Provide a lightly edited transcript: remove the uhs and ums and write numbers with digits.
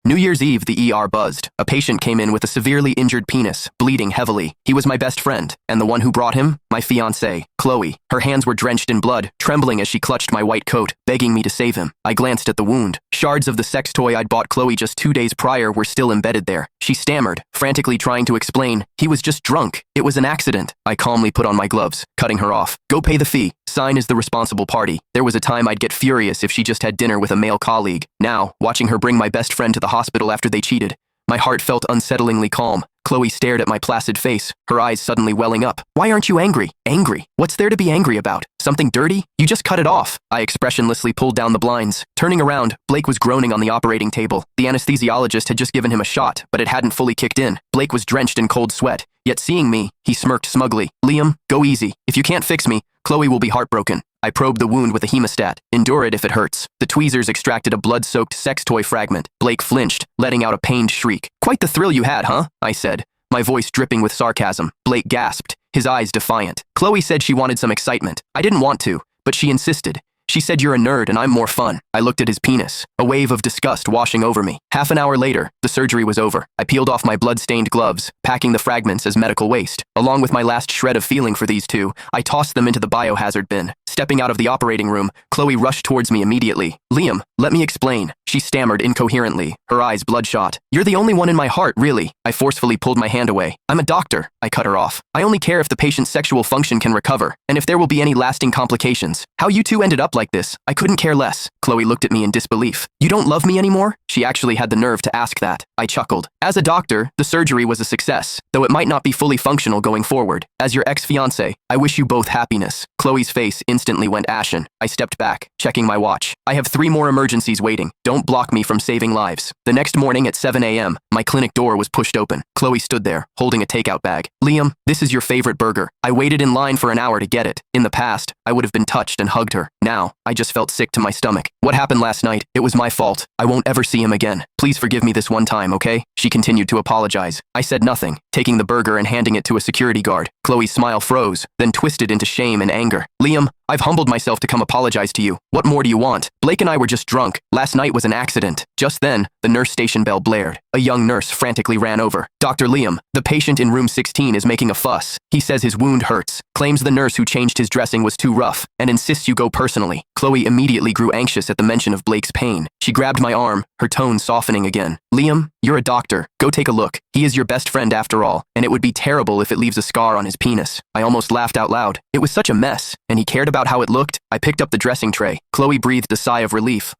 New Year's Eve, the ER buzzed. A patient came in with a severely injured penis, bleeding heavily. He was my best friend, and the one who brought him? My fiancée, Chloe. Her hands were drenched in blood, trembling as she clutched my white coat, begging me to save him. I glanced at the wound. Shards of the sex toy I'd bought Chloe just 2 days prior were still embedded there. She stammered, frantically trying to explain. He was just drunk. It was an accident. I calmly put on my gloves, cutting her off. Go pay the fee. Sign is the responsible party. There was a time I'd get furious if she just had dinner with a male colleague. Now, watching her bring my best friend to the hospital after they cheated, my heart felt unsettlingly calm. Chloe stared at my placid face, her eyes suddenly welling up. Why aren't you angry? Angry? What's there to be angry about? Something dirty? You just cut it off. I expressionlessly pulled down the blinds. Turning around, Blake was groaning on the operating table. The anesthesiologist had just given him a shot, but it hadn't fully kicked in. Blake was drenched in cold sweat. Yet seeing me, he smirked smugly. Liam, go easy. If you can't fix me, Chloe will be heartbroken. I probed the wound with a hemostat. Endure it if it hurts. The tweezers extracted a blood-soaked sex toy fragment. Blake flinched, letting out a pained shriek. Quite the thrill you had, huh? I said, my voice dripping with sarcasm. Blake gasped, his eyes defiant. Chloe said she wanted some excitement. I didn't want to, but she insisted. She said you're a nerd and I'm more fun. I looked at his penis, a wave of disgust washing over me. Half an hour later, the surgery was over. I peeled off my blood-stained gloves, packing the fragments as medical waste. Along with my last shred of feeling for these two, I tossed them into the biohazard bin. Stepping out of the operating room, Chloe rushed towards me immediately. Liam, let me explain. She stammered incoherently, her eyes bloodshot. You're the only one in my heart, really. I forcefully pulled my hand away. I'm a doctor. I cut her off. I only care if the patient's sexual function can recover, and if there will be any lasting complications. How you two ended up like this, I couldn't care less. Chloe looked at me in disbelief. You don't love me anymore? She actually had the nerve to ask that. I chuckled. As a doctor, the surgery was a success, though it might not be fully functional going forward. As your ex-fiancé, I wish you both happiness. Chloe's face instantly went ashen. I stepped back, checking my watch. I have 3 more emergencies waiting. Don't block me from saving lives. The next morning at 7 a.m., my clinic door was pushed open. Chloe stood there, holding a takeout bag. Liam, this is your favorite burger. I waited in line for an hour to get it. In the past, I would have been touched and hugged her. Now, I just felt sick to my stomach. What happened last night? It was my fault. I won't ever see him again. Please forgive me this one time, okay? She continued to apologize. I said nothing, taking the burger and handing it to a security guard. Chloe's smile froze, then twisted into shame and anger. Liam, I've humbled myself to come apologize to you. What more do you want? Blake and I were just drunk. Last night was an accident. Just then, the nurse station bell blared. A young nurse frantically ran over. Dr. Liam, the patient in room 16 is making a fuss. He says his wound hurts, claims the nurse who changed his dressing was too rough, and insists you go personally. Chloe immediately grew anxious at the mention of Blake's pain. She grabbed my arm, her tone softening again. Liam, you're a doctor. Go take a look. He is your best friend after all, and it would be terrible if it leaves a scar on his penis. I almost laughed out loud. It was such a mess, and he cared about how it looked. I picked up the dressing tray. Chloe breathed a sigh of relief.